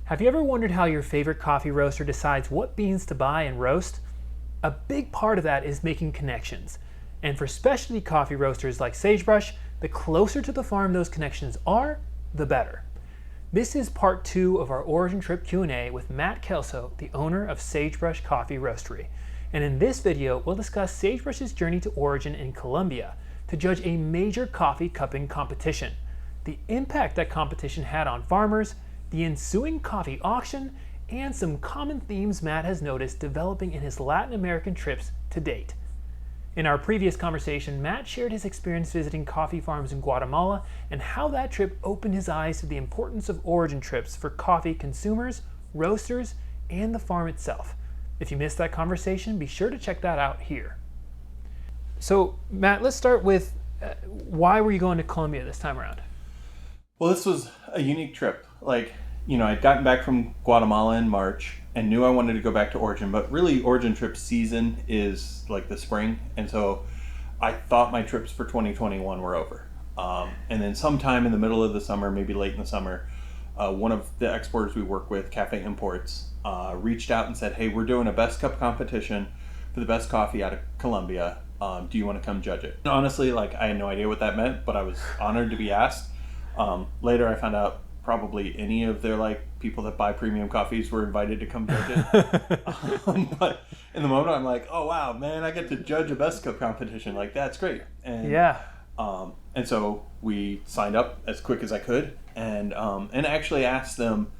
Have you ever wondered how your favorite coffee roaster decides what beans to buy and roast? A big part of that is making connections. And for specialty coffee roasters like Sagebrush, the closer to the farm those connections are, the better. This is part 2 of our Origin Trip Q&A with Matt Kelso, the owner of Sagebrush Coffee Roastery. And in this video, we'll discuss Sagebrush's journey to Origin in Colombia to judge a major coffee cupping competition, the impact that competition had on farmers, the ensuing coffee auction, and some common themes Matt has noticed developing in his Latin American trips to date. In our previous conversation, Matt shared his experience visiting coffee farms in Guatemala and how that trip opened his eyes to the importance of origin trips for coffee consumers, roasters, and the farm itself. If you missed that conversation, be sure to check that out here. So, Matt, let's start with why were you going to Colombia this time around? Well, this was a unique trip. I'd gotten back from Guatemala in March and knew I wanted to go back to Origin, but really Origin trip season is like the spring. And so I thought my trips for 2021 were over. And then sometime in the middle of the summer, maybe late in the summer, one of the exporters we work with, Cafe Imports, reached out and said, "Hey, we're doing a best cup competition for the best coffee out of Colombia. Do you want to come judge it?" And honestly, I had no idea what that meant, but I was honored to be asked. Later I found out probably any of their people that buy premium coffees were invited to come judge it. But in the moment I'm like, oh wow, man, I get to judge a best cup competition. That's great. And yeah. And so we signed up as quick as I could and actually asked them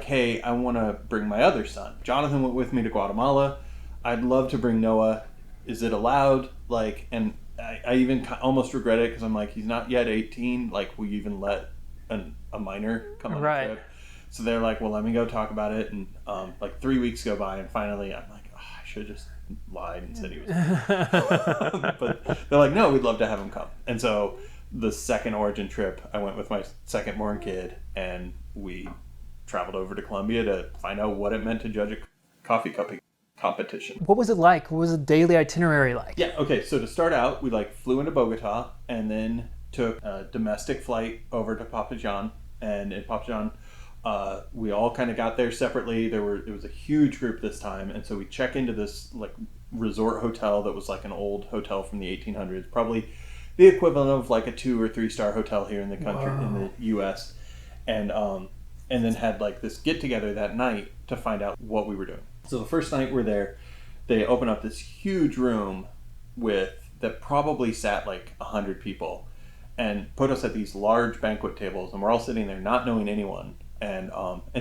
hey, I want to bring my other son. Jonathan went with me to Guatemala. I'd love to bring Noah. Is it allowed? And I even almost regret it because I'm he's not yet 18. We even let a minor come on the trip. So they're well, let me go talk about it. And 3 weeks go by, and finally I'm I should have just lied and said he was. But they're no, we'd love to have him come. And so the second Origin trip, I went with my second born kid, and we traveled over to Colombia to find out what it meant to judge a coffee cupping competition. What was it like? What was the daily itinerary like? Yeah, okay, so to start out, we flew into Bogota and then took a domestic flight over to Papajan. And in Papajan, we all kind of got there separately. It was a huge group this time, and so we check into this resort hotel that was an old hotel from the 1800s, probably the equivalent of a 2 or 3 star hotel here in the country. Wow. In the U.S. And then had this get together that night to find out what we were doing. So the first night we're there, they open up this huge room that probably sat 100 people, and put us at these large banquet tables, and we're all sitting there not knowing anyone, and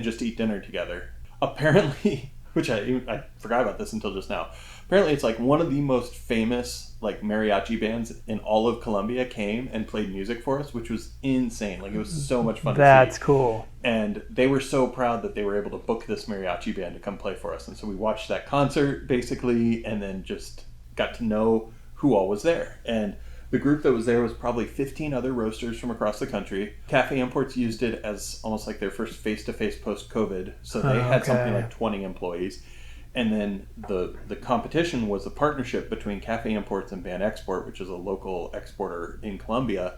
just eat dinner together. Apparently, which I forgot about this until just now. Apparently, it's one of the most famous mariachi bands in all of Colombia came and played music for us, which was insane. It was so much fun to see. That's cool. And they were so proud that they were able to book this mariachi band to come play for us. And so we watched that concert basically, and then just got to know who all was there. And the group that was there was probably 15 other roasters from across the country. Cafe Imports used it as almost their first face-to-face post-COVID. So they had something 20 employees. And then the competition was a partnership between Cafe Imports and Ban Export, which is a local exporter in Colombia.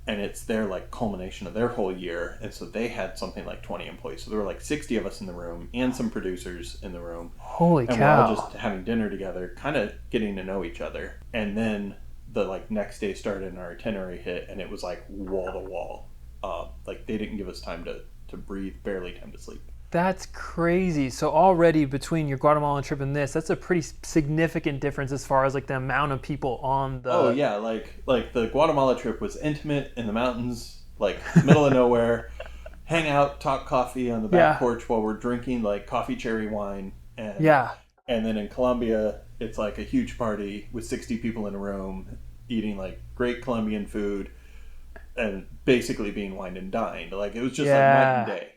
And it's their culmination of their whole year. And so they had something 20 employees. So there were 60 of us in the room and some producers in the room. Holy cow. And we're all just having dinner together, kind of getting to know each other. And then the next day started and our itinerary hit, and it was wall to wall. They didn't give us time to breathe, barely time to sleep. That's crazy. So already between your Guatemalan trip and this, that's a pretty significant difference as far as the amount of people on the... Oh yeah, the Guatemala trip was intimate in the mountains, middle of nowhere, hang out, talk coffee on the back porch while we're drinking coffee cherry wine. And then in Colombia, it's a huge party with 60 people in a room eating great Colombian food and basically being wined and dined. It was just night and day.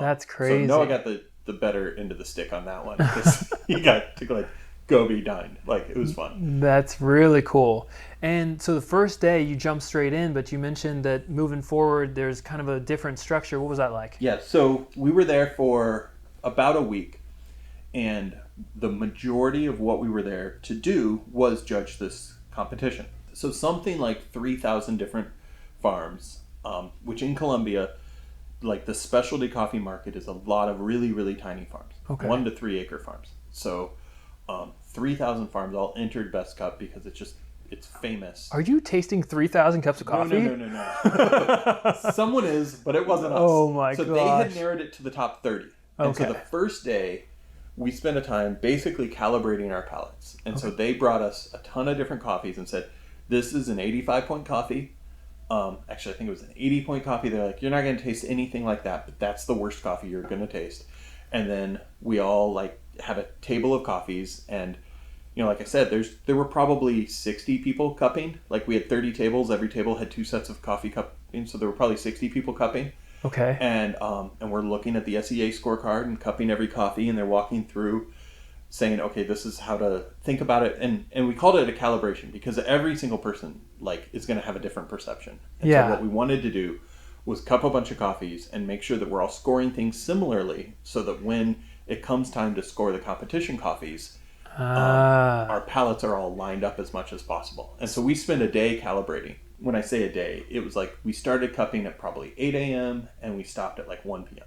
That's crazy. So Noah got the better end of the stick on that one because he got to go be dined. It was fun. That's really cool. And so the first day you jumped straight in, but you mentioned that moving forward there's kind of a different structure. What was that like? Yeah, so we were there for about a week, and the majority of what we were there to do was judge this competition. So something 3,000 different farms, which in Colombia like the specialty coffee market is a lot of really, really tiny farms. Okay. 1 to 3 acre farms. So 3,000 farms all entered Best Cup because it's famous. Are you tasting 3,000 cups of coffee? No. Someone is, but it wasn't us. Oh my gosh. So they had narrowed it to the top 30. And so the first day, we spent a time basically calibrating our palates. And so they brought us a ton of different coffees and said, this is an 85-point coffee. Actually, I think it was an 80-point coffee. They're like, you're not going to taste anything like that, but that's the worst coffee you're going to taste. And then we all like had a table of coffees, and like I said, there were probably 60 people cupping. Like we had 30 tables. Every table had 2 sets of coffee cupping, so there were probably 60 people cupping. Okay. And we're looking at the SEA scorecard and cupping every coffee, and they're walking through saying, okay, this is how to think about it. And we called it a calibration because every single person like is going to have a different perception. And so what we wanted to do was cup a bunch of coffees and make sure that we're all scoring things similarly so that when it comes time to score the competition coffees, our palates are all lined up as much as possible. And so we spent a day calibrating. When I say a day, it was like we started cupping at probably 8 a.m. and we stopped at like 1 p.m.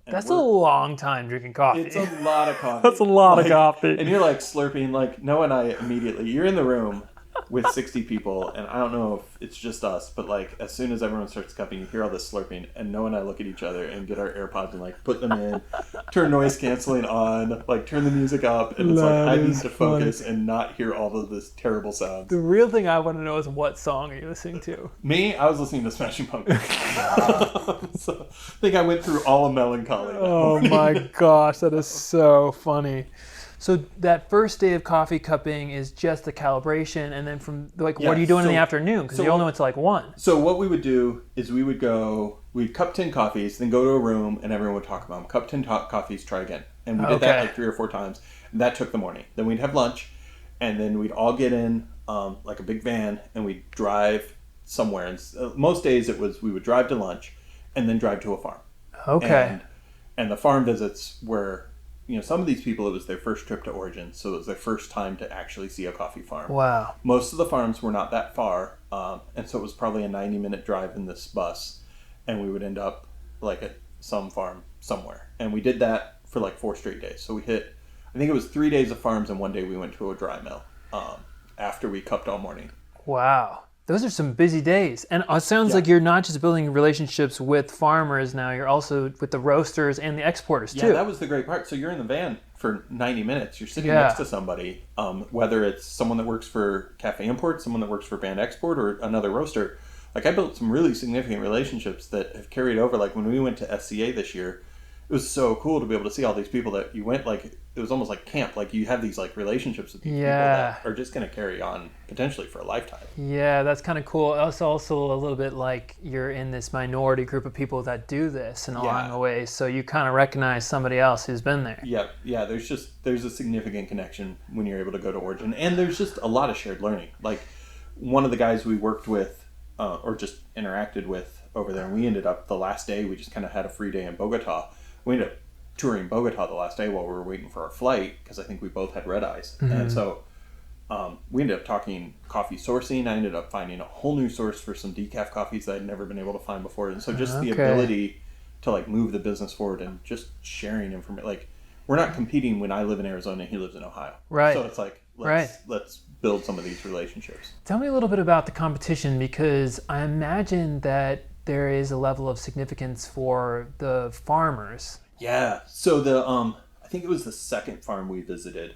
That's a long time drinking coffee. It's a lot of coffee. That's a lot of coffee. And you're like slurping, like Noah and I immediately, you're in the room with 60 people, and I don't know if it's just us, but like as soon as everyone starts cupping, you hear all this slurping, and Noah and I look at each other and get our AirPods and like put them in, turn noise canceling on, like turn the music up, and it's like I need to focus and not hear all of this terrible sounds. The real thing I want to know is what song are you listening to? Me, I was listening to Smashing Pumpkins. So I think I went through all of Melancholy. Oh my gosh, that is so funny. So that first day of coffee cupping is just the calibration, and then from like, what are you doing in the afternoon? Because you only went to like 1. So what we would do is we'd cup 10 coffees, then go to a room, and everyone would talk about them. Cup 10 coffees, try again. And we did that like 3 or 4 times. And that took the morning. Then we'd have lunch, and then we'd all get in like a big van, and we'd drive somewhere. And most days we would drive to lunch, and then drive to a farm. Okay. And the farm visits were, some of these people, it was their first trip to Origin, so it was their first time to actually see a coffee farm. Wow. Most of the farms were not that far, and so it was probably a 90-minute drive in this bus, and we would end up like at some farm somewhere. And we did that for like 4 straight days. So we hit, I think it was 3 days of farms, and 1 day we went to a dry mill after we cupped all morning. Wow. Those are some busy days. And it sounds like you're not just building relationships with farmers now, you're also with the roasters and the exporters too. Yeah, that was the great part. So you're in the van for 90 minutes. You're sitting next to somebody, whether it's someone that works for Cafe Import, someone that works for Band Export, or another roaster. Like I built some really significant relationships that have carried over. Like when we went to SCA this year, it was so cool to be able to see all these people that you went, like it was almost like camp. Like you have these like relationships with these people that are just going to carry on potentially for a lifetime. Yeah, that's kind of cool. It's also a little bit like you're in this minority group of people that do this and along the way, so you kind of recognize somebody else who's been there. Yeah. There's a significant connection when you're able to go to Origin, and there's just a lot of shared learning. Like one of the guys we worked with or just interacted with over there, and we ended up the last day, we just kind of had a free day in Bogota. We ended up touring Bogota the last day while we were waiting for our flight because I think we both had red eyes. Mm-hmm. And so we ended up talking coffee sourcing. I ended up finding a whole new source for some decaf coffees that I'd never been able to find before. And so just the ability to like move the business forward and just sharing information. Like we're not competing when I live in Arizona and he lives in Ohio. Right. So it's like, let's build some of these relationships. Tell me a little bit about the competition, because I imagine that there is a level of significance for the farmers. Yeah. So the I think it was the second farm we visited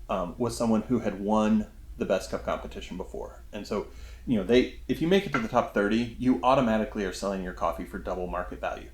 was someone who had won the Best Cup competition before. And so, if you make it to the top 30, you automatically are selling your coffee for double market value.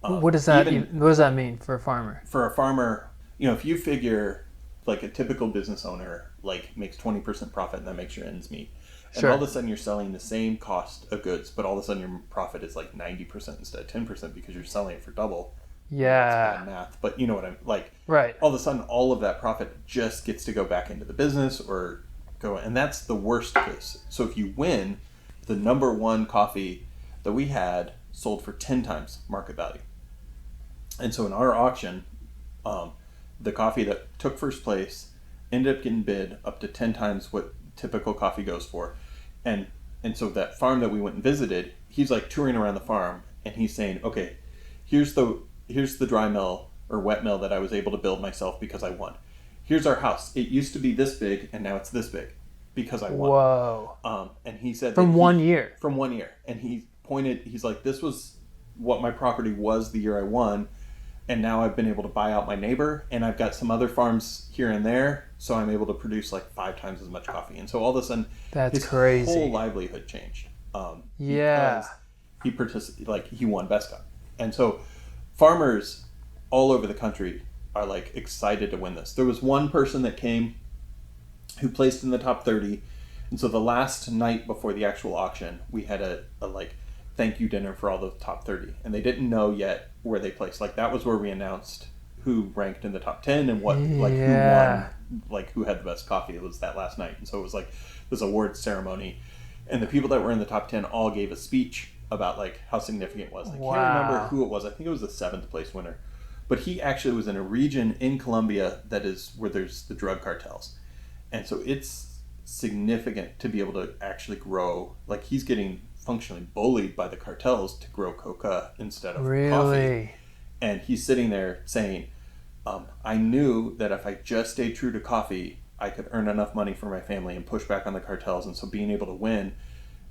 What does that mean for a farmer? For a farmer, if you figure like a typical business owner like makes 20% profit and that makes your ends meet. And all of a sudden you're selling the same cost of goods, but all of a sudden your profit is like 90% instead of 10% because you're selling it for double. Yeah. That's bad math, but you know what I'm like. Right. All of a sudden, all of that profit just gets to go back into the business or go, and that's the worst case. So if you win, the number 1 coffee that we had sold for 10 times market value. And so in our auction, the coffee that took first place ended up getting bid up to 10 times what typical coffee goes for. And so that farm that we went and visited, he's like touring around the farm, and he's saying, okay, here's the dry mill or wet mill that I was able to build myself because I won. Here's our house. It used to be this big, and now it's this big because I won. Whoa. And he said From 1 year. From 1 year. And he's like, this was what my property was the year I won, and now I've been able to buy out my neighbor, and I've got some other farms here and there, so I'm able to produce like 5 times as much coffee. And so all of a sudden, his crazy. whole livelihood changed. Yeah. Because he won Best Cup. And so farmers all over the country are like excited to win this. There was one person that came who placed in the top 30. And so the last night before the actual auction, we had a like thank you dinner for all the top 30. And they didn't know yet where they placed. Like that was where we announced who ranked in the top 10 and what who won, like who had the best coffee. It was that last night. And so it was like this awards ceremony. And the people that were in the top 10 all gave a speech about like how significant it was. I can't remember who it was. I think it was the 7th place winner. But he actually was in a region in Colombia that is where there's the drug cartels. And so it's significant to be able to actually grow. Like he's getting functionally bullied by the cartels to grow coca instead of coffee. And he's sitting there saying, I knew that if I just stayed true to coffee, I could earn enough money for my family and push back on the cartels. And so being able to win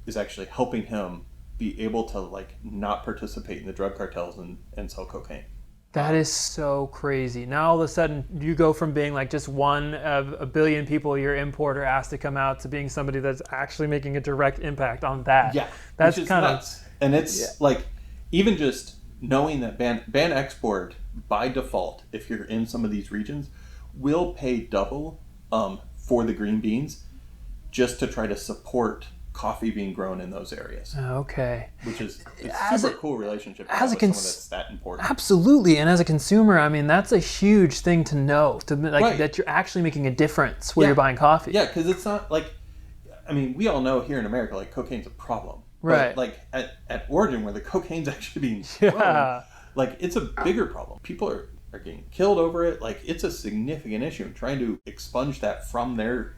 is actually helping him be able to like not participate in the drug cartels and sell cocaine. That is so crazy. Now all of a sudden you go from being like just one of a billion people your importer asked to come out to being somebody that's actually making a direct impact on that. Yeah. That's kind of nuts. And it's like even just knowing that ban export by default, if you're in some of these regions, will pay double for the green beans just to try to support coffee being grown in those areas. Okay. Which is a super cool relationship with someone that's that important. Absolutely. And as a consumer, I mean, that's a huge thing to know, that you're actually making a difference when you're buying coffee. Yeah, because it's not like, I mean, we all know here in America, like cocaine's a problem. Right. But like at Oregon, where the cocaine's actually being grown, like it's a bigger problem. People are getting killed over it. Like it's a significant issue, and trying to expunge that from their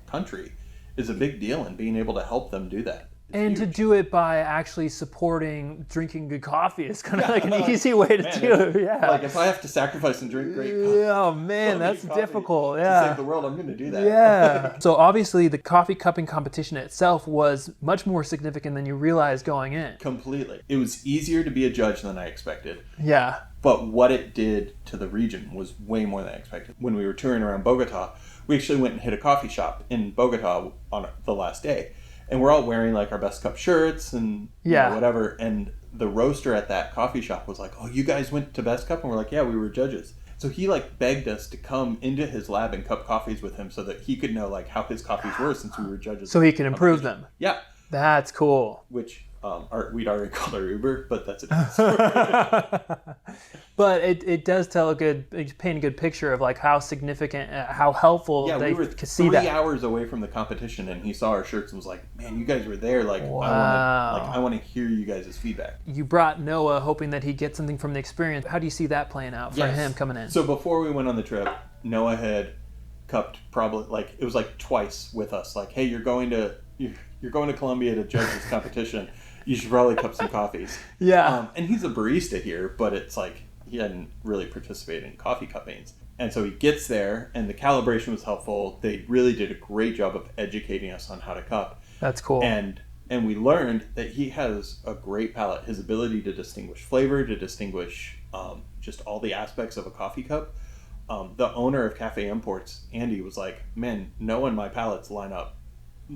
country is a big deal, and being able to help them do that. And huge. To do it by actually supporting drinking good coffee is kind of like an easy way to do it. Yeah. Like if I have to sacrifice and drink great coffee. Oh man, that's difficult. Yeah. To save the world, I'm going to do that. Yeah. So obviously the coffee cupping competition itself was much more significant than you realized going in. Completely. It was easier to be a judge than I expected. Yeah. But what it did to the region was way more than I expected. When we were touring around Bogota, we actually went and hit a coffee shop in Bogota on the last day. And we're all wearing like our Best Cup shirts and whatever. And the roaster at that coffee shop was like, oh, you guys went to Best Cup? And we're like, yeah, we were judges. So he like begged us to come into his lab and cup coffees with him so that he could know like how his coffees were since we were judges. So he can improve them. Yeah. That's cool. Which we'd already called our Uber, but that's a different story. But it does paint a good picture of like how significant, how helpful we were could see that. 3 hours away from the competition, and he saw our shirts and was like, "Man, you guys were there! Like, wow. I want to hear you guys' feedback." You brought Noah, hoping that he'd get something from the experience. How do you see that playing out for him coming in? So before we went on the trip, Noah had cupped probably like it was like twice with us. Like, hey, you're going to Colombia to judge this competition. You should probably cup some coffees. Yeah. And he's a barista here, but it's like he hadn't really participated in coffee cuppings. And so he gets there, and the calibration was helpful. They really did a great job of educating us on how to cup. That's cool. And we learned that he has a great palate. His ability to distinguish flavor, to distinguish just all the aspects of a coffee cup. The owner of Cafe Imports, Andy, was like, man, Noah and my palates line up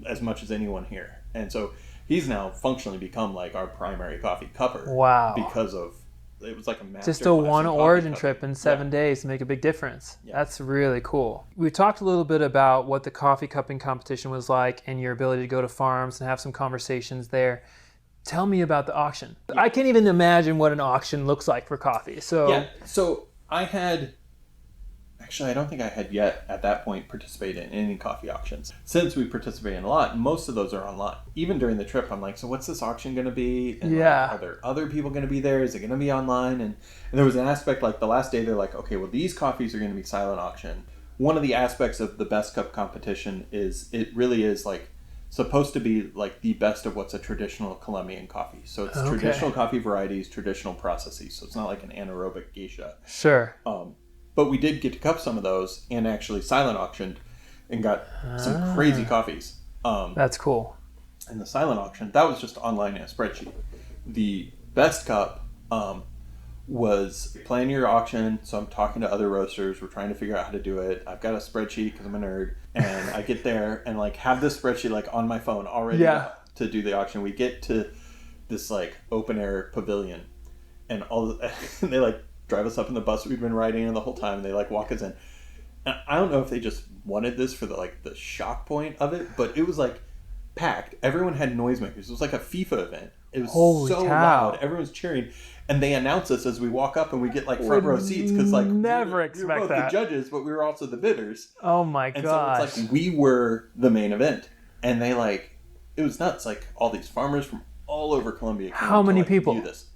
as much as anyone here. And so he's now functionally become like our primary coffee cupper. Wow. Because of, it was like a master just a one origin trip in 7 days to make a big difference. Yeah. That's really cool. We talked a little bit about what the coffee cupping competition was like and your ability to go to farms and have some conversations there. Tell me about the auction. Yeah. I can't even imagine what an auction looks like for coffee. So Actually, I don't think I had yet at that point participated in any coffee auctions. Since we participate in a lot, most of those are online. Even during the trip, I'm like, so what's this auction going to be? And like, are there other people going to be there? Is it going to be online? And there was an aspect like the last day, they're like, okay, well, these coffees are going to be silent auction. One of the aspects of the Best Cup competition is it really is like supposed to be like the best of what's a traditional Colombian coffee. So it's traditional coffee varieties, traditional processes. So it's not like an anaerobic geisha. Sure. But we did get to cup some of those and actually silent auctioned and got some crazy coffees. That's cool. In the silent auction, that was just online in a spreadsheet. The best cup was plan your auction. So I'm talking to other roasters. We're trying to figure out how to do it. I've got a spreadsheet because I'm a nerd. And I get there and like have this spreadsheet like on my phone already to do the auction. We get to this like open air pavilion and they like drive us up in the bus we've been riding in the whole time. And they like walk us in. And I don't know if they just wanted this for the shock point of it, but it was like packed. Everyone had noisemakers. It was like a FIFA event. It was loud. Everyone's cheering. And they announce us as we walk up and we get like front row seats because like we were both the judges, but we were also the bidders. Oh my gosh. And so it's like we were the main event. And they like, it was nuts. Like all these farmers from all over Colombia came How many people? View this.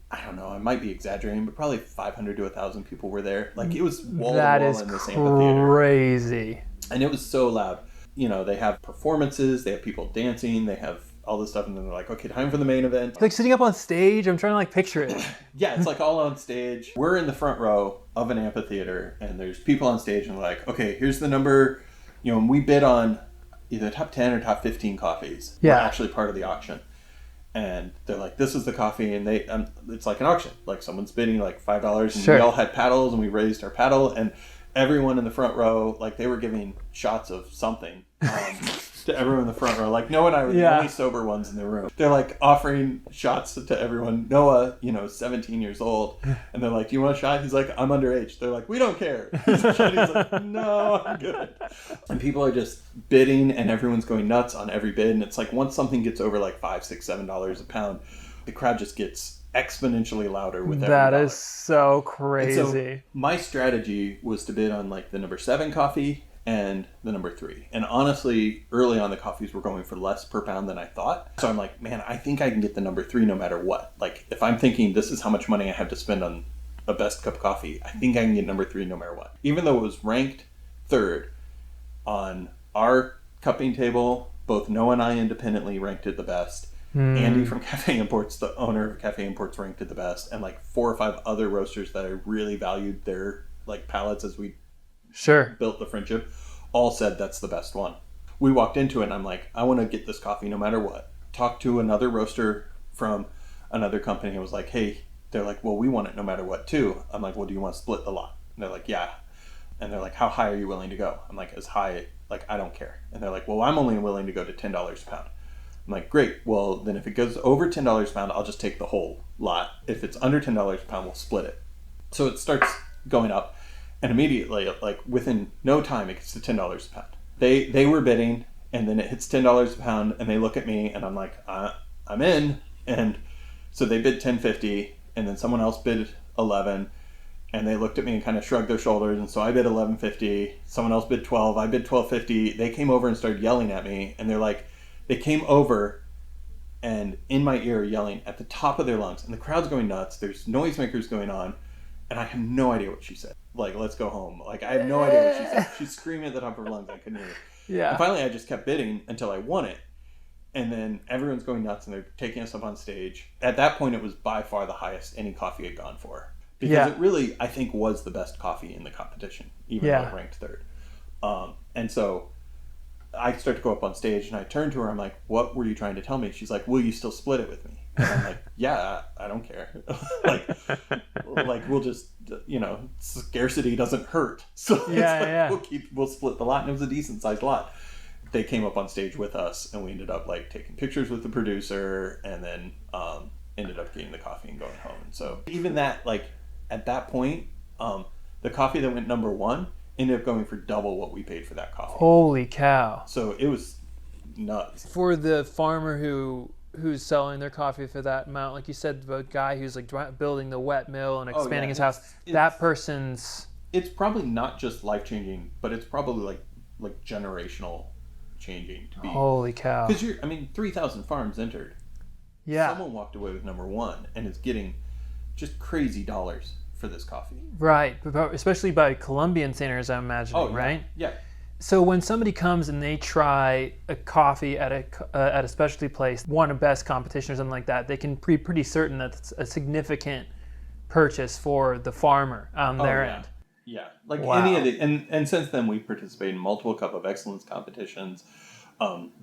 I don't know. I might be exaggerating, but probably 500 to 1,000 people were there. Like it was wall to wall in this amphitheater. Crazy. And it was so loud. You know, they have performances, they have people dancing, they have all this stuff, and then they're like, okay, time for the main event. Like sitting up on stage, I'm trying to like picture it. Yeah, it's like all on stage. We're in the front row of an amphitheater, and there's people on stage, and like, okay, here's the number, you know, and we bid on either top 10 or top 15 coffees. Yeah. We're actually part of the auction. And they're like, this is the coffee, and they it's like an auction. Like someone's bidding like $5, and we all had paddles, and we raised our paddle, and everyone in the front row, like they were giving shots of something to everyone in the front row. Like Noah and I were the only sober ones in the room. They're like offering shots to everyone. Noah, 17 years old. And they're like, do you want a shot? He's like, I'm underage. They're like, we don't care. He's like, no, I'm good. And people are just bidding and everyone's going nuts on every bid. And it's like once something gets over like $5, $6, $7 a pound, the crowd just gets exponentially louder with every That dollar. is so crazy. So my strategy was to bid on like the number 7 coffee and the number 3. And honestly, early on the coffees were going for less per pound than I thought. So I'm like, man, I think I can get the number 3 no matter what. Like if I'm thinking this is how much money I have to spend on a best cup of coffee, I think I can get number 3 no matter what. Even though it was ranked 3rd on our cupping table, both Noah and I independently ranked it the best. Andy from Cafe Imports, the owner of Cafe Imports, ranked it the best, and like 4 or 5 other roasters that I really valued their like palates as we built the friendship, all said that's the best one. We walked into it and I'm like, I want to get this coffee no matter what. Talked to another roaster from another company and was like, hey, they're like, well, we want it no matter what too. I'm like, well, do you want to split the lot? And they're like, yeah. And they're like, how high are you willing to go? I'm like, as high, like I don't care. And they're like, well, I'm only willing to go to $10 a pound. I'm like, great. Well, then if it goes over $10 a pound, I'll just take the whole lot. If it's under $10 a pound, we'll split it. So it starts going up, and immediately, like within no time, it gets to $10 a pound. They were bidding, and then it hits $10 a pound, and they look at me, and I'm like, I'm in. And so they bid $10.50, and then someone else bid $11, and they looked at me and kind of shrugged their shoulders, and so I bid $11.50. Someone else bid $12. I bid $12.50. They came over and started yelling at me, and they're like, they came over and in my ear yelling at the top of their lungs, and the crowd's going nuts. There's noisemakers going on, and I have no idea what she said. Like, let's go home. Like, I have no idea what she said. She's screaming at the top of her lungs. I couldn't hear her. Yeah. And finally, I just kept bidding until I won it. And then everyone's going nuts, and they're taking us up on stage. At that point, it was by far the highest any coffee had gone for. Because it really, I think, was the best coffee in the competition, even though it ranked 3rd. And so I start to go up on stage, and I turn to her. I'm like, what were you trying to tell me? She's like, will you still split it with me? And I'm like, yeah, I don't care. like we'll just, scarcity doesn't hurt. So we'll split the lot. And it was a decent sized lot. They came up on stage with us, and we ended up like taking pictures with the producer, and then ended up getting the coffee and going home. And so even that, like at that point, the coffee that went number 1 ended up going for double what we paid for that coffee. Holy cow. So it was nuts. For the farmer who's selling their coffee for that amount, like you said, the guy who's like building the wet mill and expanding his house, that person's... It's probably not just life-changing, but it's probably like generational changing to be. Holy cow. Because 3,000 farms entered. Yeah. Someone walked away with number 1 and is getting just crazy dollars for this coffee. Right, especially by Colombian standards, I'm imagining, right? Yeah. So when somebody comes and they try a coffee at a specialty place, won a best competition or something like that, they can be pretty certain that it's a significant purchase for the farmer on their end. Yeah, like Wow. any of the, and since then we participated in multiple Cup of Excellence competitions.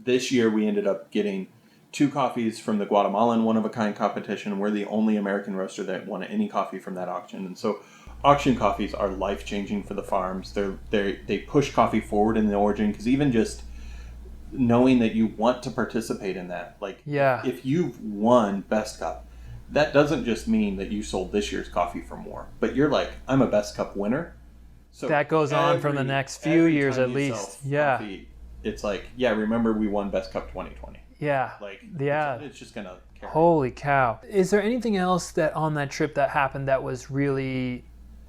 This year we ended up getting 2 coffees from the Guatemalan one-of-a-kind competition. We're the only American roaster that won any coffee from that auction. And so auction coffees are life-changing for the farms. They push coffee forward in the origin, because even just knowing that you want to participate in that, like if you've won Best Cup, that doesn't just mean that you sold this year's coffee for more, but you're like, I'm a Best Cup winner. So that goes on for the next few years at least. Coffee, it's like, remember we won Best Cup 2020. Yeah. Like, it's just going to carry. Holy cow. Is there anything else that on that trip that happened that was really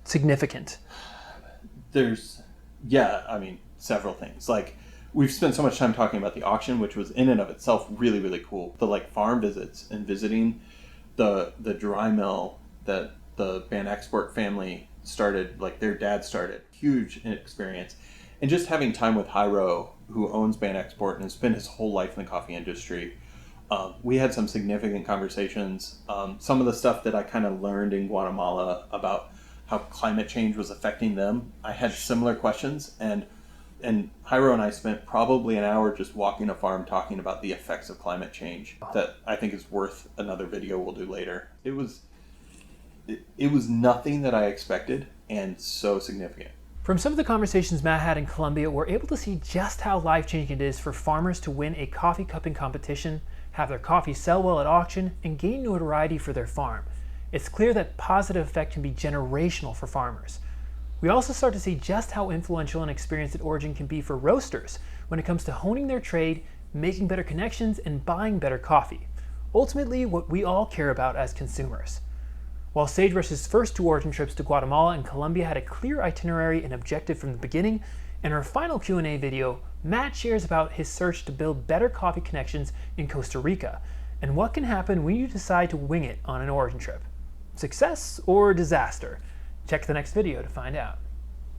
significant? There's, several things. Like, we've spent so much time talking about the auction, which was in and of itself really, really cool. The farm visits and visiting the dry mill that the Ban Export family started, their dad started. Huge experience. And just having time with Jairo, who owns Ban Export and has spent his whole life in the coffee industry. We had some significant conversations. Some of the stuff that I kind of learned in Guatemala about how climate change was affecting them, I had similar questions. And Jairo and I spent probably an hour just walking a farm talking about the effects of climate change that I think is worth another video we'll do later. It was nothing that I expected, and so significant. From some of the conversations Matt had in Colombia, we're able to see just how life-changing it is for farmers to win a coffee cupping competition, have their coffee sell well at auction, and gain notoriety for their farm. It's clear that positive effect can be generational for farmers. We also start to see just how influential an experience at Origin can be for roasters when it comes to honing their trade, making better connections, and buying better coffee. Ultimately, what we all care about as consumers. While Sagebrush's first 2 Origin trips to Guatemala and Colombia had a clear itinerary and objective from the beginning, in our final Q&A video, Matt shares about his search to build better coffee connections in Costa Rica, and what can happen when you decide to wing it on an Origin trip. Success or disaster? Check the next video to find out.